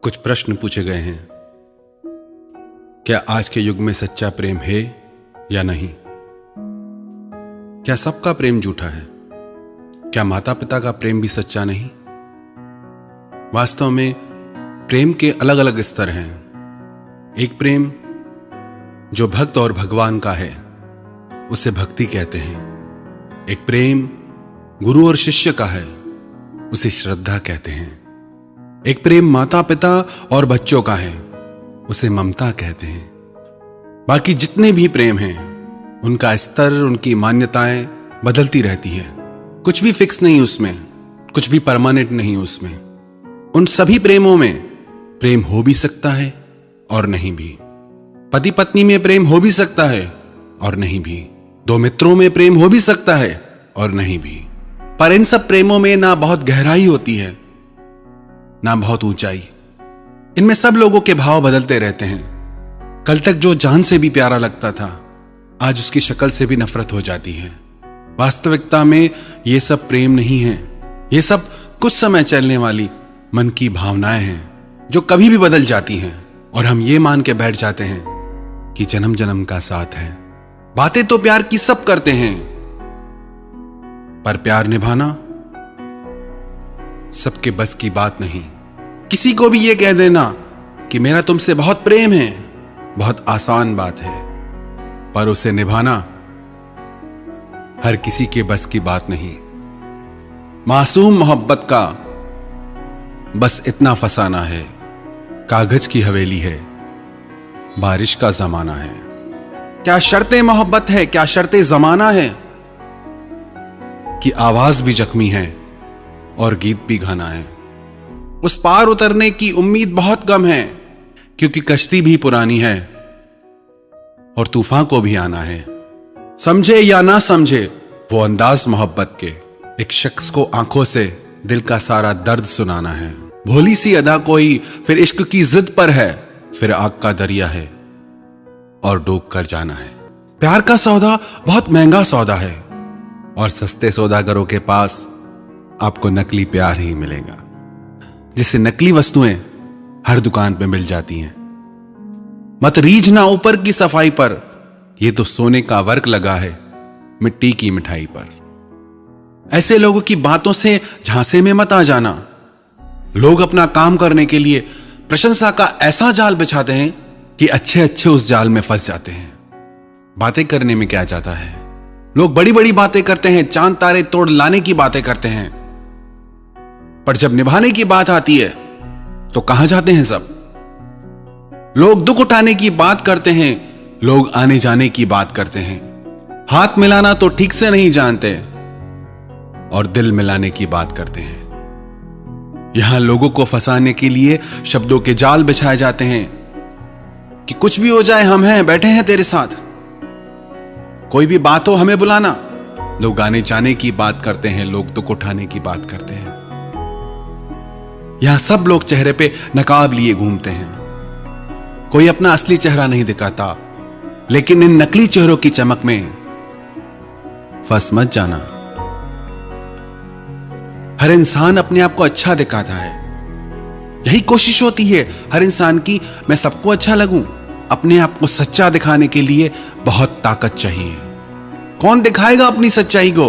कुछ प्रश्न पूछे गए हैं। क्या आज के युग में सच्चा प्रेम है या नहीं? क्या सबका प्रेम झूठा है? क्या माता पिता का प्रेम भी सच्चा नहीं? वास्तव में प्रेम के अलग अलग स्तर हैं। एक प्रेम जो भक्त और भगवान का है उसे भक्ति कहते हैं। एक प्रेम गुरु और शिष्य का है उसे श्रद्धा कहते हैं। एक प्रेम माता पिता और बच्चों का है उसे ममता कहते हैं। बाकी जितने भी प्रेम हैं उनका स्तर, उनकी मान्यताएं बदलती रहती है। कुछ भी फिक्स नहीं उसमें, कुछ भी परमानेंट नहीं उसमें। उन सभी प्रेमों में प्रेम हो भी सकता है और नहीं भी। पति पत्नी में प्रेम हो भी सकता है और नहीं भी। दो मित्रों में प्रेम हो भी सकता है और नहीं भी। पर इन सब प्रेमों में ना बहुत गहराई होती है ना बहुत ऊंचाई। इनमें सब लोगों के भाव बदलते रहते हैं। कल तक जो जान से भी प्यारा लगता था आज उसकी शक्ल से भी नफरत हो जाती है। वास्तविकता में ये सब प्रेम नहीं है। ये सब कुछ समय चलने वाली मन की भावनाएं हैं जो कभी भी बदल जाती हैं और हम ये मान के बैठ जाते हैं कि जन्म जन्म का साथ है। बातें तो प्यार की सब करते हैं पर प्यार निभाना सबके बस की बात नहीं। किसी को भी यह कह देना कि मेरा तुमसे बहुत प्रेम है बहुत आसान बात है, पर उसे निभाना हर किसी के बस की बात नहीं। मासूम मोहब्बत का बस इतना फसाना है, कागज की हवेली है, बारिश का जमाना है। क्या शर्तें मोहब्बत है, क्या शर्तें जमाना है कि आवाज भी जख्मी है और गीत भी गाना है। उस पार उतरने की उम्मीद बहुत कम है क्योंकि कश्ती भी पुरानी है और तूफान को भी आना है। समझे या ना समझे वो अंदाज मोहब्बत के, एक शख्स को आंखों से दिल का सारा दर्द सुनाना है। भोली सी अदा कोई फिर इश्क की जिद पर है, फिर आग का दरिया है और डूब कर जाना है। प्यार का सौदा बहुत महंगा सौदा है और सस्ते सौदागरों के पास आपको नकली प्यार ही मिलेगा, जिससे नकली वस्तुएं हर दुकान पे मिल जाती हैं। मत रीझना ऊपर की सफाई पर, यह तो सोने का वर्क लगा है मिट्टी की मिठाई पर। ऐसे लोगों की बातों से झांसे में मत आ जाना। लोग अपना काम करने के लिए प्रशंसा का ऐसा जाल बिछाते हैं कि अच्छे अच्छे उस जाल में फंस जाते हैं। बातें करने में क्या जाता है, लोग बड़ी बड़ी बातें करते हैं, चांद तारे तोड़ लाने की बातें करते हैं, पर जब निभाने की बात आती है तो कहां जाते हैं सब। लोग दुख उठाने की बात करते हैं, लोग आने जाने की बात करते हैं, हाथ मिलाना तो ठीक से नहीं जानते और दिल मिलाने की बात करते हैं। यहां लोगों को फंसाने के लिए शब्दों के जाल बिछाए जाते हैं कि कुछ भी हो जाए हम हैं, बैठे हैं तेरे साथ, कोई भी बात हो हमें बुलाना। लोग आने जाने की बात करते हैं, लोग दुख उठाने की बात करते हैं। यहां सब लोग चेहरे पे नकाब लिए घूमते हैं। कोई अपना असली चेहरा नहीं दिखाता, लेकिन इन नकली चेहरों की चमक में फंस मत जाना। हर इंसान अपने आप को अच्छा दिखाता है। यही कोशिश होती है हर इंसान की, मैं सबको अच्छा लगूं। अपने आप को सच्चा दिखाने के लिए बहुत ताकत चाहिए। कौन दिखाएगा अपनी सच्चाई को?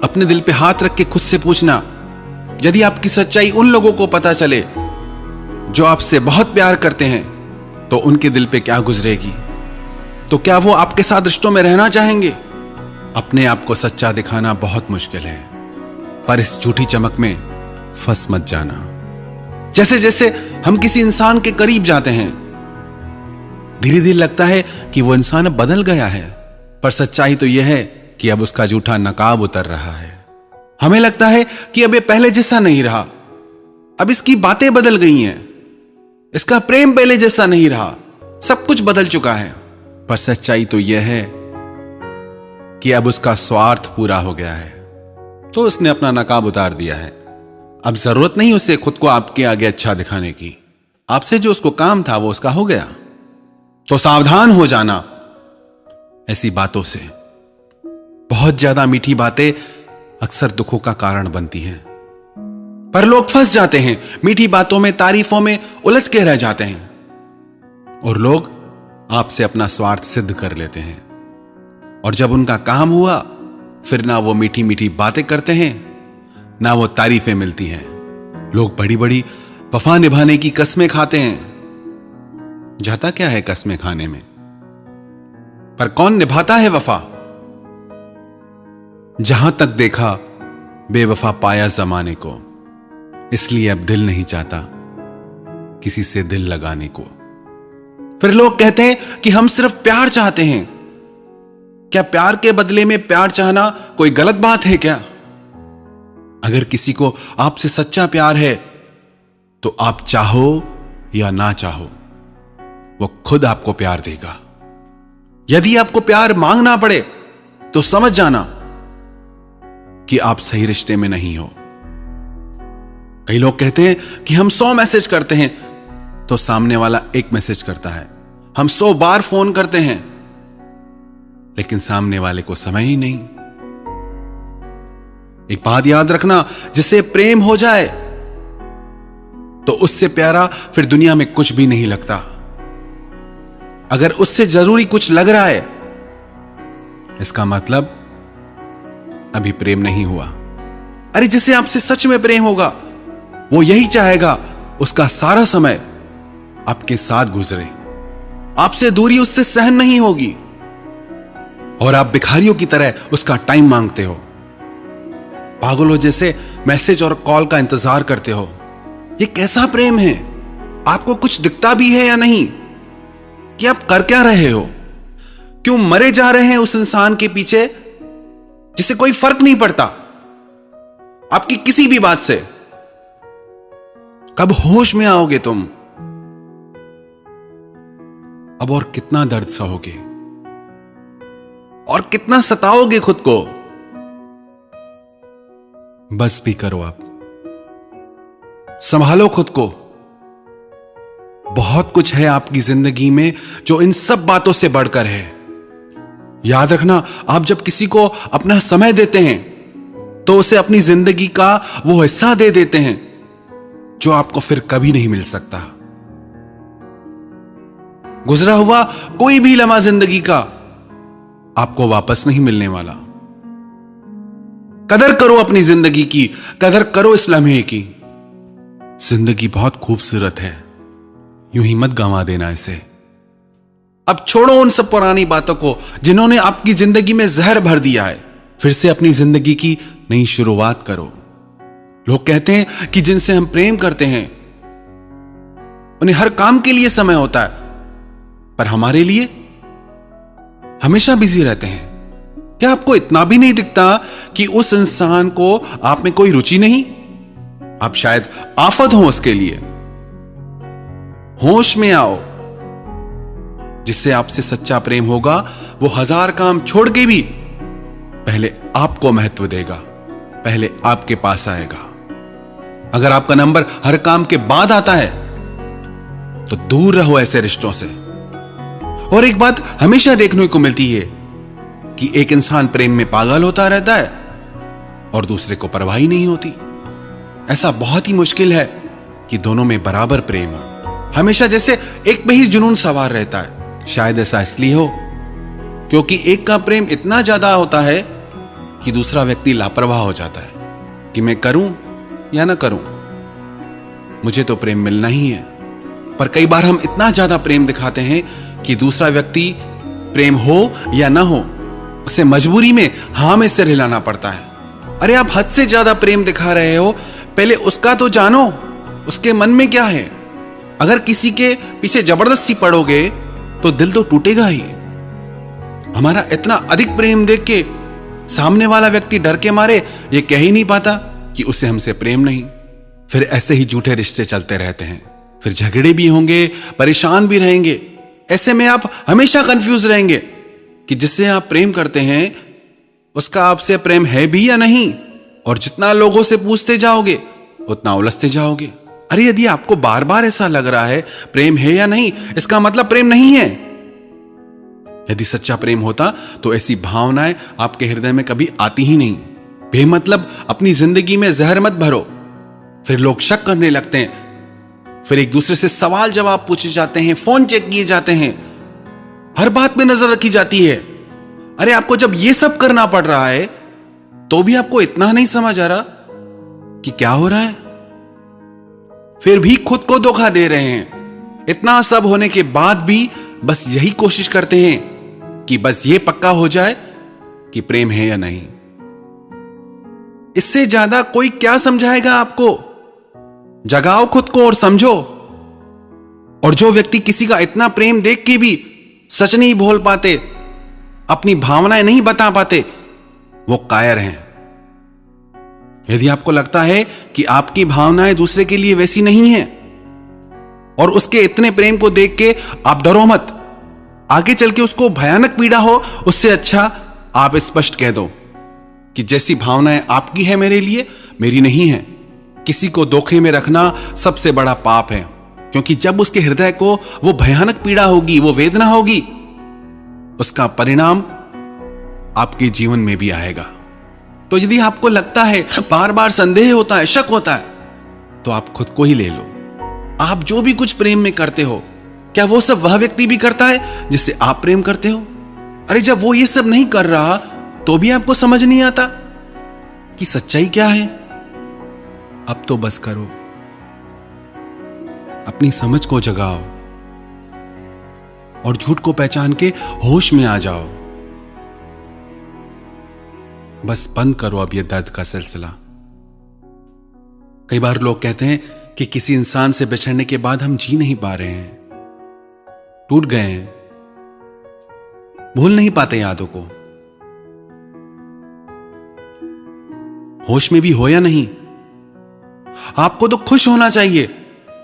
अपने दिल पे हाथ रख के खुद से पूछना, यदि आपकी सच्चाई उन लोगों को पता चले जो आपसे बहुत प्यार करते हैं तो उनके दिल पे क्या गुजरेगी? तो क्या वो आपके साथ रिश्तों में रहना चाहेंगे? अपने आप को सच्चा दिखाना बहुत मुश्किल है, पर इस झूठी चमक में फंस मत जाना। जैसे जैसे हम किसी इंसान के करीब जाते हैं धीरे धीरे लगता है कि वो इंसान अब बदल गया है, पर सच्चाई तो यह है कि अब उसका झूठा नकाब उतर रहा है। हमें लगता है कि अब ये पहले जैसा नहीं रहा, अब इसकी बातें बदल गई हैं, इसका प्रेम पहले जैसा नहीं रहा, सब कुछ बदल चुका है। पर सच्चाई तो यह है कि अब उसका स्वार्थ पूरा हो गया है, तो उसने अपना नकाब उतार दिया है। अब जरूरत नहीं उसे खुद को आपके आगे अच्छा दिखाने की। आपसे जो उसको काम था वो उसका हो गया। तो सावधान हो जाना ऐसी बातों से। बहुत ज्यादा मीठी बातें अक्सर दुखों का कारण बनती हैं। पर लोग फंस जाते हैं, मीठी बातों में, तारीफों में उलझ के रह जाते हैं और लोग आपसे अपना स्वार्थ सिद्ध कर लेते हैं। और जब उनका काम हुआ, फिर ना वो मीठी मीठी बातें करते हैं, ना वो तारीफें मिलती हैं। लोग बड़ी बड़ी वफा निभाने की कस्में खाते हैं। जाता क्या है कस्में खाने में, पर कौन निभाता है वफा? जहां तक देखा बेवफा पाया जमाने को, इसलिए अब दिल नहीं चाहता किसी से दिल लगाने को। फिर लोग कहते हैं कि हम सिर्फ प्यार चाहते हैं। क्या प्यार के बदले में प्यार चाहना कोई गलत बात है क्या? अगर किसी को आपसे सच्चा प्यार है तो आप चाहो या ना चाहो, वो खुद आपको प्यार देगा। यदि आपको प्यार मांगना पड़े तो समझ जाना कि आप सही रिश्ते में नहीं हो। कई लोग कहते हैं कि हम 100 मैसेज करते हैं तो सामने वाला एक मैसेज करता है। हम 100 बार फोन करते हैं लेकिन सामने वाले को समय ही नहीं। एक बात याद रखना, जिससे प्रेम हो जाए तो उससे प्यारा फिर दुनिया में कुछ भी नहीं लगता। अगर उससे जरूरी कुछ लग रहा है, इसका मतलब अभी प्रेम नहीं हुआ। अरे जिसे आपसे सच में प्रेम होगा, वो यही चाहेगा उसका सारा समय आपके साथ गुजरे। आपसे दूरी उससे सहन नहीं होगी और आप भिखारियों की तरह उसका टाइम मांगते हो, पागलों जैसे मैसेज और कॉल का इंतजार करते हो। ये कैसा प्रेम है? आपको कुछ दिखता भी है या नहीं कि आप कर क्या रहे हो? क्यों मरे जा रहे हैं उस इंसान के पीछे जिसे कोई फर्क नहीं पड़ता आपकी किसी भी बात से? कब होश में आओगे तुम? अब और कितना दर्द सहोगे और कितना सताओगे खुद को? बस भी करो, आप संभालो खुद को। बहुत कुछ है आपकी जिंदगी में जो इन सब बातों से बढ़कर है। याद रखना, आप जब किसी को अपना समय देते हैं तो उसे अपनी जिंदगी का वो हिस्सा दे देते हैं जो आपको फिर कभी नहीं मिल सकता। गुजरा हुआ कोई भी लम्हा जिंदगी का आपको वापस नहीं मिलने वाला। कदर करो अपनी जिंदगी की, कदर करो इस लम्हे की। जिंदगी बहुत खूबसूरत है, यूं ही मत गंवा देना इसे। अब छोड़ो उन सब पुरानी बातों को जिन्होंने आपकी जिंदगी में जहर भर दिया है। फिर से अपनी जिंदगी की नई शुरुआत करो। लोग कहते हैं कि जिनसे हम प्रेम करते हैं उन्हें हर काम के लिए समय होता है, पर हमारे लिए हमेशा बिजी रहते हैं। क्या आपको इतना भी नहीं दिखता कि उस इंसान को आप में कोई रुचि नहीं? आप शायद आफत हो उसके लिए। होश में आओ। जिससे आपसे सच्चा प्रेम होगा वो 1000 काम छोड़ के भी पहले आपको महत्व देगा, पहले आपके पास आएगा। अगर आपका नंबर हर काम के बाद आता है तो दूर रहो ऐसे रिश्तों से। और एक बात हमेशा देखने को मिलती है कि एक इंसान प्रेम में पागल होता रहता है और दूसरे को परवाह ही नहीं होती। ऐसा बहुत ही मुश्किल है कि दोनों में बराबर प्रेम हो। हमेशा जैसे एक पे ही जुनून सवार रहता है। शायद ऐसा इसलिए हो क्योंकि एक का प्रेम इतना ज्यादा होता है कि दूसरा व्यक्ति लापरवाह हो जाता है कि मैं करूं या ना करूं, मुझे तो प्रेम मिलना ही है। पर कई बार हम इतना ज्यादा प्रेम दिखाते हैं कि दूसरा व्यक्ति प्रेम हो या ना हो उसे मजबूरी में हां में सिर हिलाना पड़ता है। अरे आप हद से ज्यादा प्रेम दिखा रहे हो, पहले उसका तो जानो, उसके मन में क्या है। अगर किसी के पीछे जबरदस्ती पड़ोगे तो दिल तो टूटेगा ही। हमारा इतना अधिक प्रेम देख के सामने वाला व्यक्ति डर के मारे ये कह ही नहीं पाता कि उसे हमसे प्रेम नहीं। फिर ऐसे ही झूठे रिश्ते चलते रहते हैं। फिर झगड़े भी होंगे, परेशान भी रहेंगे। ऐसे में आप हमेशा कंफ्यूज रहेंगे कि जिससे आप प्रेम करते हैं उसका आपसे प्रेम है भी या नहीं। और जितना लोगों से पूछते जाओगे उतना उलझते जाओगे। अरे यदि आपको बार बार ऐसा लग रहा है प्रेम है या नहीं, इसका मतलब प्रेम नहीं है। यदि सच्चा प्रेम होता तो ऐसी भावनाएं आपके हृदय में कभी आती ही नहीं। बेमतलब अपनी जिंदगी में जहर मत भरो। फिर लोग शक करने लगते हैं, फिर एक दूसरे से सवाल जवाब पूछे जाते हैं, फोन चेक किए जाते हैं, हर बात में नजर रखी जाती है। अरे आपको जब ये सब करना पड़ रहा है तो भी आपको इतना नहीं समझ आ रहा कि क्या हो रहा है? फिर भी खुद को धोखा दे रहे हैं। इतना सब होने के बाद भी बस यही कोशिश करते हैं कि बस ये पक्का हो जाए कि प्रेम है या नहीं। इससे ज्यादा कोई क्या समझाएगा आपको? जगाओ खुद को और समझो। और जो व्यक्ति किसी का इतना प्रेम देख के भी सच नहीं बोल पाते, अपनी भावनाएं नहीं बता पाते, वो कायर हैं। यदि आपको लगता है कि आपकी भावनाएं दूसरे के लिए वैसी नहीं हैं और उसके इतने प्रेम को देख के आप डरो मत, आगे चल के उसको भयानक पीड़ा हो, उससे अच्छा आप स्पष्ट कह दो कि जैसी भावनाएं आपकी है मेरे लिए, मेरी नहीं है। किसी को धोखे में रखना सबसे बड़ा पाप है, क्योंकि जब उसके हृदय को वो भयानक पीड़ा होगी, वो वेदना होगी, उसका परिणाम आपके जीवन में भी आएगा। तो यदि आपको लगता है, बार बार संदेह होता है, शक होता है, तो आप खुद को ही ले लो। आप जो भी कुछ प्रेम में करते हो, क्या वो सब वह व्यक्ति भी करता है जिससे आप प्रेम करते हो? अरे जब वो ये सब नहीं कर रहा तो भी आपको समझ नहीं आता कि सच्चाई क्या है? अब तो बस करो, अपनी समझ को जगाओ और झूठ को पहचान के होश में आ जाओ। बस बंद करो अब ये दर्द का सिलसिला। कई बार लोग कहते हैं कि किसी इंसान से बिछड़ने के बाद हम जी नहीं पा रहे हैं, टूट गए हैं, भूल नहीं पाते यादों को। होश में भी हो या नहीं, आपको तो खुश होना चाहिए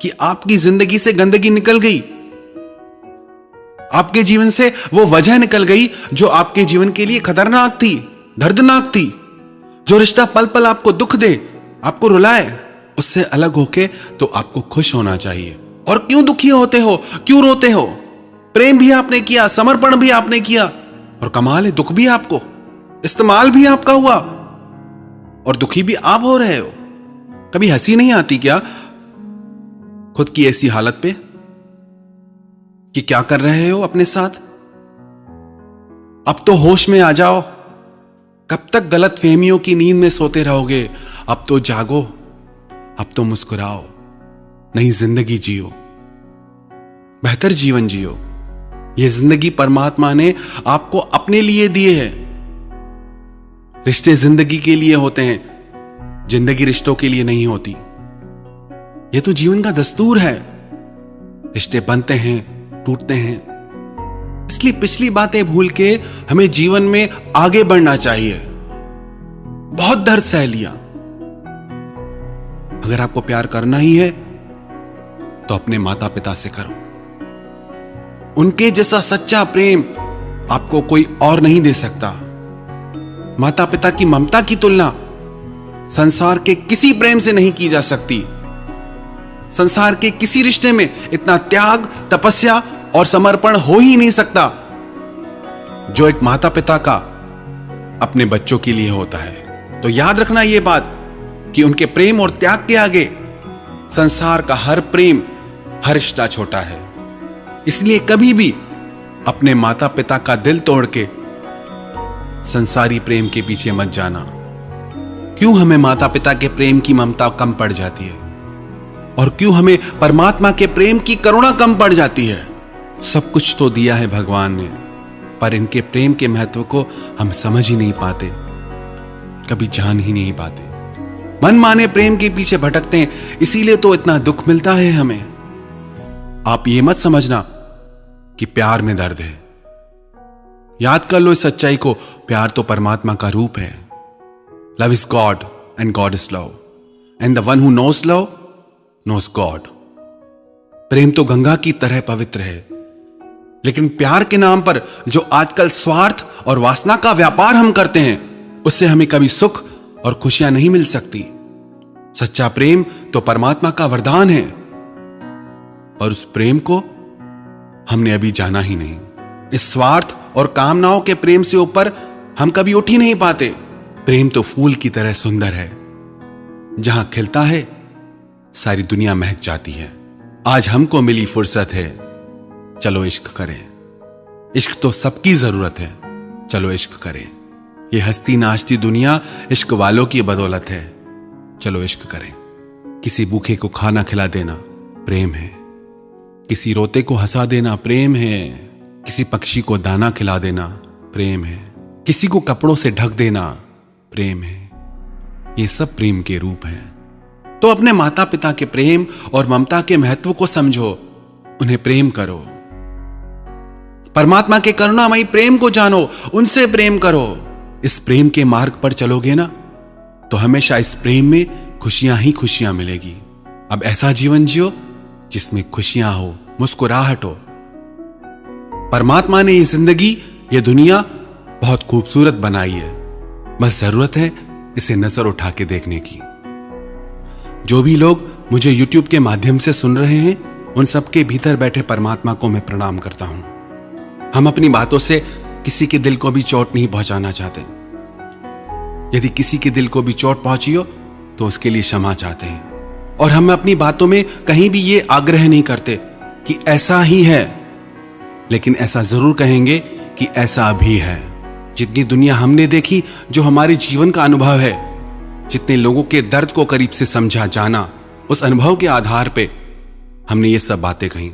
कि आपकी जिंदगी से गंदगी निकल गई, आपके जीवन से वो वजह निकल गई जो आपके जीवन के लिए खतरनाक थी, दर्दनाक थी। जो रिश्ता पल पल आपको दुख दे, आपको रुलाए, उससे अलग होके तो आपको खुश होना चाहिए। और क्यों दुखी होते हो, क्यों रोते हो? प्रेम भी आपने किया, समर्पण भी आपने किया, और कमाल है दुख भी आपको, इस्तेमाल भी आपका हुआ, और दुखी भी आप हो रहे हो। कभी हंसी नहीं आती क्या खुद की ऐसी हालत पे कि क्या कर रहे हो अपने साथ? अब तो होश में आ जाओ। कब तक गलत फहमियों की नींद में सोते रहोगे? अब तो जागो, अब तो मुस्कुराओ, नई जिंदगी जियो, बेहतर जीवन जियो। यह जिंदगी परमात्मा ने आपको अपने लिए दिए है। रिश्ते जिंदगी के लिए होते हैं, जिंदगी रिश्तों के लिए नहीं होती। यह तो जीवन का दस्तूर है। रिश्ते बनते हैं, टूटते हैं, इसलिए पिछली बातें भूल के हमें जीवन में आगे बढ़ना चाहिए। बहुत दर्द सह लिया। अगर आपको प्यार करना ही है तो अपने माता पिता से करो। उनके जैसा सच्चा प्रेम आपको कोई और नहीं दे सकता। माता पिता की ममता की तुलना संसार के किसी प्रेम से नहीं की जा सकती। संसार के किसी रिश्ते में इतना त्याग, तपस्या और समर्पण हो ही नहीं सकता जो एक माता पिता का अपने बच्चों के लिए होता है। तो याद रखना यह बात कि उनके प्रेम और त्याग के आगे संसार का हर प्रेम, हर रिश्ता छोटा है। इसलिए कभी भी अपने माता पिता का दिल तोड़ के संसारी प्रेम के पीछे मत जाना। क्यों हमें माता पिता के प्रेम की ममता कम पड़ जाती है, और क्यों हमें परमात्मा के प्रेम की करुणा कम पड़ जाती है? सब कुछ तो दिया है भगवान ने, पर इनके प्रेम के महत्व को हम समझ ही नहीं पाते, कभी जान ही नहीं पाते। मनमाने प्रेम के पीछे भटकते हैं, इसीलिए तो इतना दुख मिलता है हमें। आप ये मत समझना कि प्यार में दर्द है। याद कर लो इस सच्चाई को, प्यार तो परमात्मा का रूप है। Love is God and God is love, and the one who knows love knows God. प्रेम तो गंगा की तरह पवित्र है, लेकिन प्यार के नाम पर जो आजकल स्वार्थ और वासना का व्यापार हम करते हैं, उससे हमें कभी सुख और खुशियां नहीं मिल सकती। सच्चा प्रेम तो परमात्मा का वरदान है, और उस प्रेम को हमने अभी जाना ही नहीं। इस स्वार्थ और कामनाओं के प्रेम से ऊपर हम कभी उठ ही नहीं पाते। प्रेम तो फूल की तरह सुंदर है, जहां खिलता है सारी दुनिया महक जाती है। आज हमको मिली फुर्सत है, चलो इश्क करें। इश्क तो सबकी जरूरत है, चलो इश्क करें। ये हंसती नाचती दुनिया इश्क वालों की बदौलत है, चलो इश्क करें। किसी भूखे को खाना खिला देना प्रेम है, किसी रोते को हंसा देना प्रेम है, किसी पक्षी को दाना खिला देना प्रेम है, किसी को कपड़ों से ढक देना प्रेम है। ये सब प्रेम के रूप हैं। तो अपने माता पिता के प्रेम और ममता के महत्व को समझो, उन्हें प्रेम करो। परमात्मा के करुणामयी प्रेम को जानो, उनसे प्रेम करो। इस प्रेम के मार्ग पर चलोगे ना तो हमेशा इस प्रेम में खुशियां ही खुशियां मिलेगी। अब ऐसा जीवन जियो जिसमें खुशियां हो, मुस्कुराहट हो। परमात्मा ने ये जिंदगी, ये दुनिया बहुत खूबसूरत बनाई है, बस जरूरत है इसे नजर उठा के देखने की। जो भी लोग मुझे YouTube के माध्यम से सुन रहे हैं, उन सबके भीतर बैठे परमात्मा को मैं प्रणाम करता हूं। हम अपनी बातों से किसी के दिल को भी चोट नहीं पहुंचाना चाहते। यदि किसी के दिल को भी चोट पहुंची हो तो उसके लिए क्षमा चाहते हैं। और हम अपनी बातों में कहीं भी ये आग्रह नहीं करते कि ऐसा ही है, लेकिन ऐसा जरूर कहेंगे कि ऐसा भी है। जितनी दुनिया हमने देखी, जो हमारे जीवन का अनुभव है, जितने लोगों के दर्द को करीब से समझा जाना, उस अनुभव के आधार पे हमने ये सब बातें कही।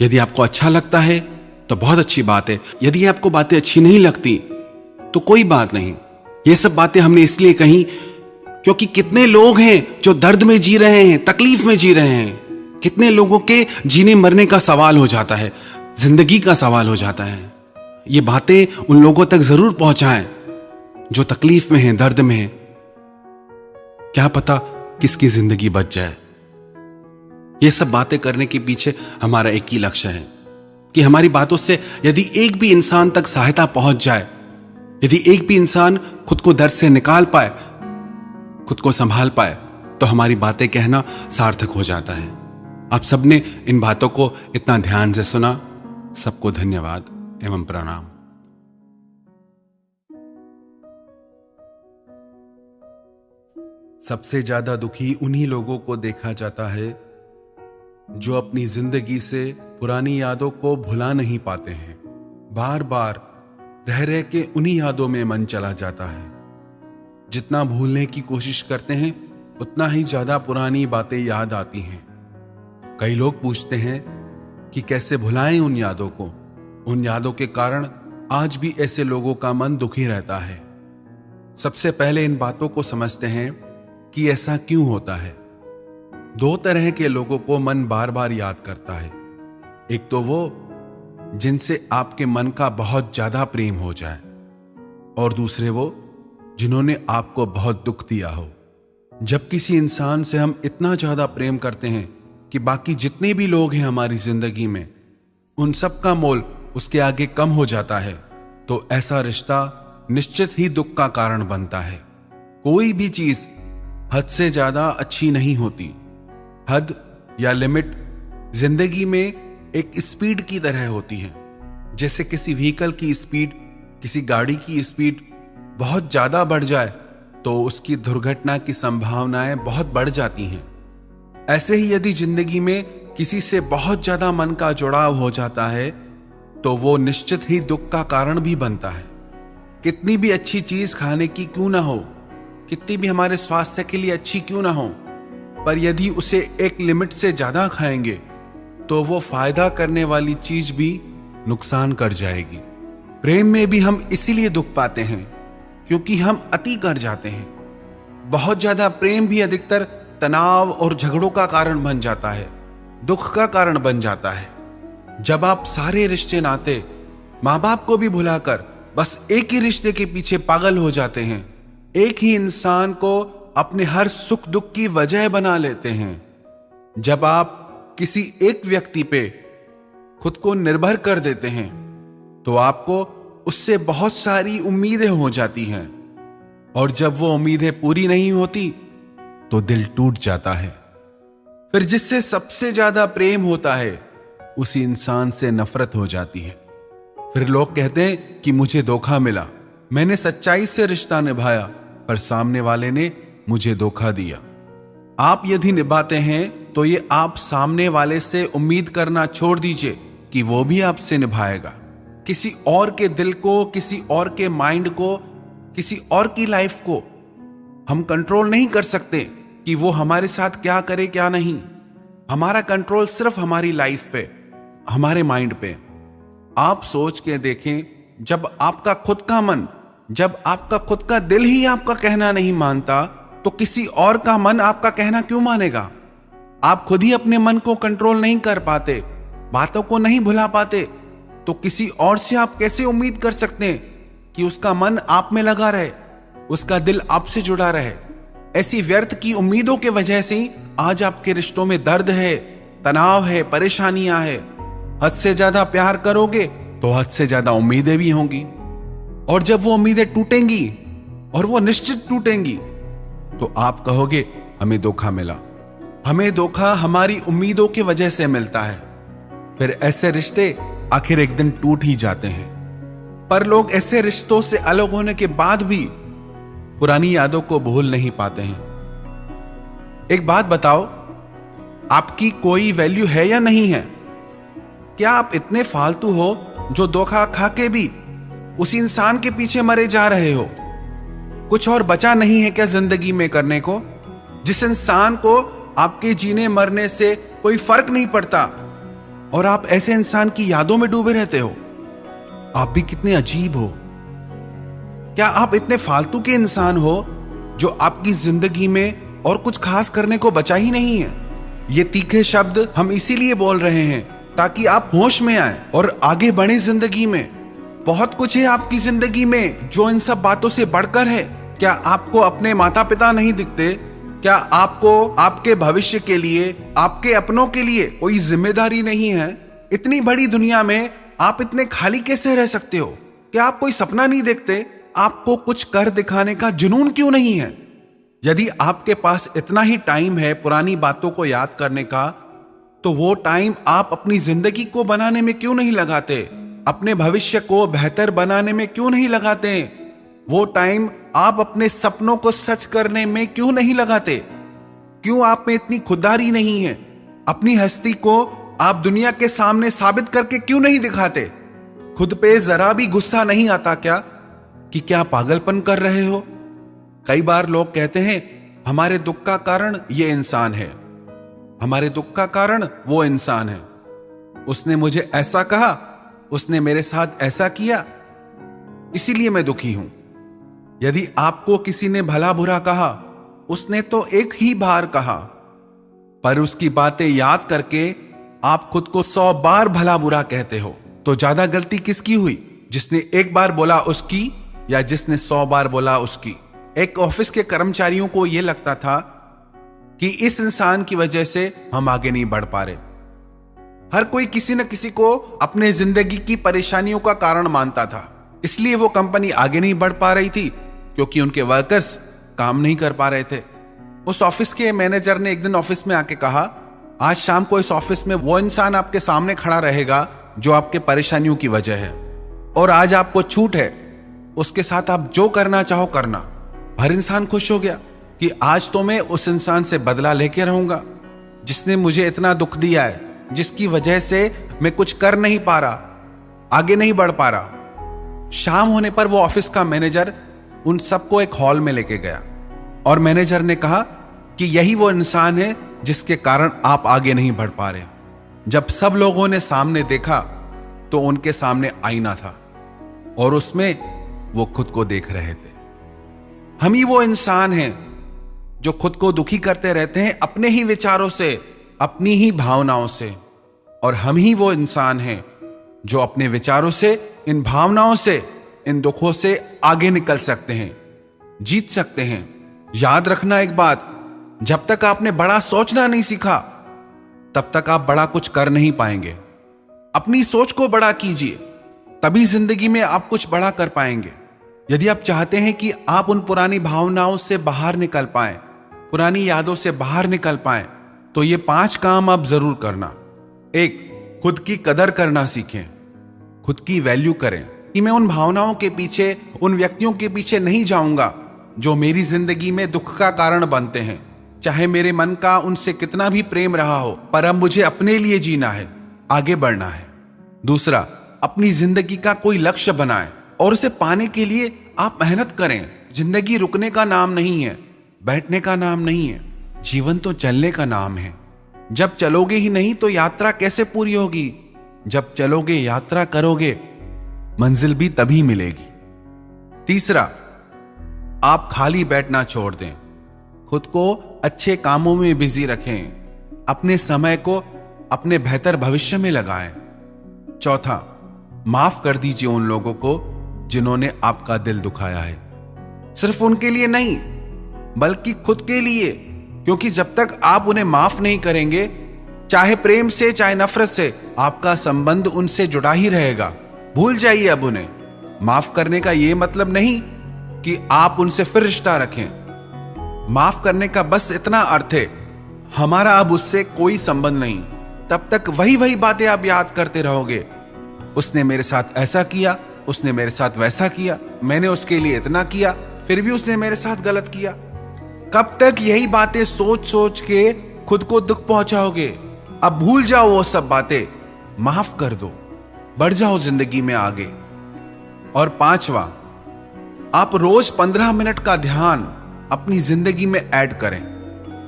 यदि आपको अच्छा लगता है तो बहुत अच्छी बात है, यदि आपको बातें अच्छी नहीं लगती तो कोई बात नहीं। ये सब बातें हमने इसलिए कही क्योंकि कितने लोग हैं जो दर्द में जी रहे हैं, तकलीफ में जी रहे हैं। कितने लोगों के जीने मरने का सवाल हो जाता है, जिंदगी का सवाल हो जाता है। ये बातें उन लोगों तक जरूर पहुंचाएं जो तकलीफ में हैं, दर्द में हैं। क्या पता किसकी जिंदगी बच जाए। ये सब बातें करने के पीछे हमारा एक ही लक्ष्य है कि हमारी बातों से यदि एक भी इंसान तक सहायता पहुंच जाए, यदि एक भी इंसान खुद को दर्द से निकाल पाए, खुद को संभाल पाए, तो हमारी बातें कहना सार्थक हो जाता है। आप सबने इन बातों को इतना ध्यान से सुना, सबको धन्यवाद एवं प्रणाम। सबसे ज्यादा दुखी उन्हीं लोगों को देखा जाता है जो अपनी जिंदगी से पुरानी यादों को भुला नहीं पाते हैं। बार बार रह रह के उन्हीं यादों में मन चला जाता है। जितना भूलने की कोशिश करते हैं उतना ही ज्यादा पुरानी बातें याद आती हैं। कई लोग पूछते हैं कि कैसे भुलाएं उन यादों को। उन यादों के कारण आज भी ऐसे लोगों का मन दुखी रहता है। सबसे पहले इन बातों को समझते हैं कि ऐसा क्यों होता है। दो तरह के लोगों को मन बार बार याद करता है। एक तो वो जिनसे आपके मन का बहुत ज्यादा प्रेम हो जाए, और दूसरे वो जिन्होंने आपको बहुत दुख दिया हो। जब किसी इंसान से हम इतना ज्यादा प्रेम करते हैं कि बाकी जितने भी लोग हैं हमारी जिंदगी में, उन सब का मोल उसके आगे कम हो जाता है, तो ऐसा रिश्ता निश्चित ही दुख का कारण बनता है। कोई भी चीज हद से ज्यादा अच्छी नहीं होती। हद या लिमिट जिंदगी में एक स्पीड की तरह होती है। जैसे किसी व्हीकल की स्पीड, किसी गाड़ी की स्पीड बहुत ज्यादा बढ़ जाए तो उसकी दुर्घटना की संभावनाएं बहुत बढ़ जाती हैं। ऐसे ही यदि जिंदगी में किसी से बहुत ज्यादा मन का जुड़ाव हो जाता है तो वो निश्चित ही दुख का कारण भी बनता है। कितनी भी अच्छी चीज खाने की क्यों ना हो, कितनी भी हमारे स्वास्थ्य के लिए अच्छी क्यों ना हो, पर यदि उसे एक लिमिट से ज्यादा खाएंगे तो वो फायदा करने वाली चीज भी नुकसान कर जाएगी। प्रेम में भी हम इसीलिए दुख पाते हैं क्योंकि हम अति कर जाते हैं। बहुत ज्यादा प्रेम भी अधिकतर तनाव और झगड़ों का कारण बन जाता है, दुख का कारण बन जाता है। जब आप सारे रिश्ते नाते, माँ बाप को भी भुलाकर बस एक ही रिश्ते के पीछे पागल हो जाते हैं, एक ही इंसान को अपने हर सुख दुख की वजह बना लेते हैं, जब आप किसी एक व्यक्ति पे खुद को निर्भर कर देते हैं तो आपको उससे बहुत सारी उम्मीदें हो जाती हैं, और जब वो उम्मीदें पूरी नहीं होती तो दिल टूट जाता है। फिर जिससे सबसे ज्यादा प्रेम होता है उसी इंसान से नफरत हो जाती है। फिर लोग कहते हैं कि मुझे धोखा मिला, मैंने सच्चाई से रिश्ता निभाया पर सामने वाले ने मुझे धोखा दिया। आप यदि निभाते हैं तो ये आप सामने वाले से उम्मीद करना छोड़ दीजिए कि वो भी आपसे निभाएगा। किसी और के दिल को, किसी और के माइंड को, किसी और की लाइफ को हम कंट्रोल नहीं कर सकते कि वो हमारे साथ क्या करे क्या नहीं। हमारा कंट्रोल सिर्फ हमारी लाइफ पे, हमारे माइंड पे। आप सोच के देखें, जब आपका खुद का मन, जब आपका खुद का दिल ही आपका कहना नहीं मानता, तो किसी और का मन आपका कहना क्यों मानेगा? आप खुद ही अपने मन को कंट्रोल नहीं कर पाते, बातों को नहीं भुला पाते, तो किसी और से आप कैसे उम्मीद कर सकते हैं कि उसका मन आप में लगा रहे, उसका दिल आपसे जुड़ा रहे? ऐसी व्यर्थ की उम्मीदों के वजह से ही आज आपके रिश्तों में दर्द है, तनाव है, परेशानियां है। हद से ज्यादा प्यार करोगे तो हद से ज्यादा उम्मीदें भी होंगी, और जब वो उम्मीदें टूटेंगी, और वो निश्चित टूटेंगी, तो आप कहोगे हमें धोखा मिला। हमें धोखा हमारी उम्मीदों की वजह से मिलता है। फिर ऐसे रिश्ते आखिर एक दिन टूट ही जाते हैं। पर लोग ऐसे रिश्तों से अलग होने के बाद भी पुरानी यादों को भूल नहीं पाते हैं। एक बात बताओ, आपकी कोई वैल्यू है या नहीं है? क्या आप इतने फालतू हो जो धोखा खा के भी उसी इंसान के पीछे मरे जा रहे हो? कुछ और बचा नहीं है क्या जिंदगी में करने को? जिस इंसान को आपके जीने मरने से कोई फर्क नहीं पड़ता, और आप ऐसे इंसान की यादों में डूबे रहते हो। आप भी कितने अजीब हो। क्या आप इतने फालतू के इंसान हो जो आपकी जिंदगी में और कुछ खास करने को बचा ही नहीं है? ये तीखे शब्द हम इसीलिए बोल रहे हैं ताकि आप होश में आए और आगे बढ़े जिंदगी में। बहुत कुछ है आपकी जिंदगी में जो इन सब बातों से बढ़कर है। क्या आपको अपने माता पिता नहीं दिखते? क्या आपको आपके भविष्य के लिए, आपके अपनों के लिए कोई जिम्मेदारी नहीं है? इतनी बड़ी दुनिया में आप इतने खाली कैसे रह सकते हो? क्या आप कोई सपना नहीं देखते? आपको कुछ कर दिखाने का जुनून क्यों नहीं है? यदि आपके पास इतना ही टाइम है पुरानी बातों को याद करने का, तो वो टाइम आप अपनी जिंदगी को बनाने में क्यों नहीं लगाते? अपने भविष्य को बेहतर बनाने में क्यों नहीं लगाते? वो टाइम आप अपने सपनों को सच करने में क्यों नहीं लगाते? क्यों आप में इतनी खुददारी नहीं है? अपनी हस्ती को आप दुनिया के सामने साबित करके क्यों नहीं दिखाते? खुद पे जरा भी गुस्सा नहीं आता क्या कि क्या पागलपन कर रहे हो? कई बार लोग कहते हैं हमारे दुख का कारण ये इंसान है, हमारे दुख का कारण वो इंसान है, उसने मुझे ऐसा कहा, उसने मेरे साथ ऐसा किया, इसीलिए मैं दुखी हूं। यदि आपको किसी ने भला बुरा कहा, उसने तो एक ही बार कहा, पर उसकी बातें याद करके आप खुद को 100 बार भला बुरा कहते हो। तो ज्यादा गलती किसकी हुई, जिसने एक बार बोला उसकी या जिसने 100 बार बोला उसकी? एक ऑफिस के कर्मचारियों को यह लगता था कि इस इंसान की वजह से हम आगे नहीं बढ़ पा रहे। हर कोई किसी न किसी को अपने जिंदगी की परेशानियों का कारण मानता था, इसलिए वो कंपनी आगे नहीं बढ़ पा रही थी, क्योंकि उनके वर्कर्स काम नहीं कर पा रहे थे। उस ऑफिस के मैनेजर ने एक दिन ऑफिस में आके कहा, आज शाम को इस ऑफिस में वो इंसान आपके सामने खड़ा रहेगा जो आपके परेशानियों की वजह है, और आज आपको छूट है, उसके साथ आप जो करना चाहो करना। हर इंसान खुश हो गया कि आज तो मैं उस इंसान से बदला लेके रहूंगा जिसने मुझे इतना दुख दिया है, जिसकी वजह से मैं कुछ कर नहीं पा रहा, आगे नहीं बढ़ पा रहा। शाम होने पर वो ऑफिस का मैनेजर उन सबको एक हॉल में लेके गया और मैनेजर ने कहा कि यही वो इंसान है जिसके कारण आप आगे नहीं बढ़ पा रहे। जब सब लोगों ने सामने देखा तो उनके सामने आईना था और उसमें वो खुद को देख रहे थे। हम ही वो इंसान हैं जो खुद को दुखी करते रहते हैं अपने ही विचारों से, अपनी ही भावनाओं से, और हम ही वो इंसान हैं जो अपने विचारों से, इन भावनाओं से, इन दुखों से आगे निकल सकते हैं, जीत सकते हैं। याद रखना एक बात, जब तक आपने बड़ा सोचना नहीं सीखा तब तक आप बड़ा कुछ कर नहीं पाएंगे। अपनी सोच को बड़ा कीजिए, तभी जिंदगी में आप कुछ बड़ा कर पाएंगे। यदि आप चाहते हैं कि आप उन पुरानी भावनाओं से बाहर निकल पाएं, पुरानी यादों से बाहर निकल पाएं, तो ये 5 काम आप जरूर करना। 1, खुद की कदर करना सीखें, खुद की वैल्यू करें कि मैं उन भावनाओं के पीछे, उन व्यक्तियों के पीछे नहीं जाऊंगा जो मेरी जिंदगी में दुख का कारण बनते हैं। चाहे मेरे मन का उनसे कितना भी प्रेम रहा हो, पर अब मुझे अपने लिए जीना है, आगे बढ़ना है। दूसरा, अपनी जिंदगी का कोई लक्ष्य बनाएं और उसे पाने के लिए आप मेहनत करें। जिंदगी रुकने का नाम नहीं है, बैठने का नाम नहीं है, जीवन तो चलने का नाम है। जब चलोगे ही नहीं तो यात्रा कैसे पूरी होगी? जब चलोगे, यात्रा करोगे, मंजिल भी तभी मिलेगी। तीसरा, आप खाली बैठना छोड़ दें, खुद को अच्छे कामों में बिजी रखें, अपने समय को अपने बेहतर भविष्य में लगाएं। चौथा, माफ कर दीजिए उन लोगों को जिन्होंने आपका दिल दुखाया है, सिर्फ उनके लिए नहीं बल्कि खुद के लिए, क्योंकि जब तक आप उन्हें माफ नहीं करेंगे, चाहे प्रेम से चाहे नफरत से, आपका संबंध उनसे जुड़ा ही रहेगा। भूल जाइए अब उन्हें। माफ करने का यह मतलब नहीं कि आप उनसे फिर रिश्ता रखें। माफ करने का बस इतना अर्थ है, हमारा अब उससे कोई संबंध नहीं। तब तक वही वही बातें आप याद करते रहोगे। उसने मेरे साथ ऐसा किया, उसने मेरे साथ वैसा किया, मैंने उसके लिए इतना किया, फिर भी उसने मेरे साथ गलत किया। कब तक यही बातें सोच सोच के खुद को दुख पहुंचाओगे? अब भूल जाओ वो सब बातें, माफ कर दो, बढ़ जाओ जिंदगी में आगे। और पांचवा, आप रोज 15 मिनट का ध्यान अपनी जिंदगी में ऐड करें।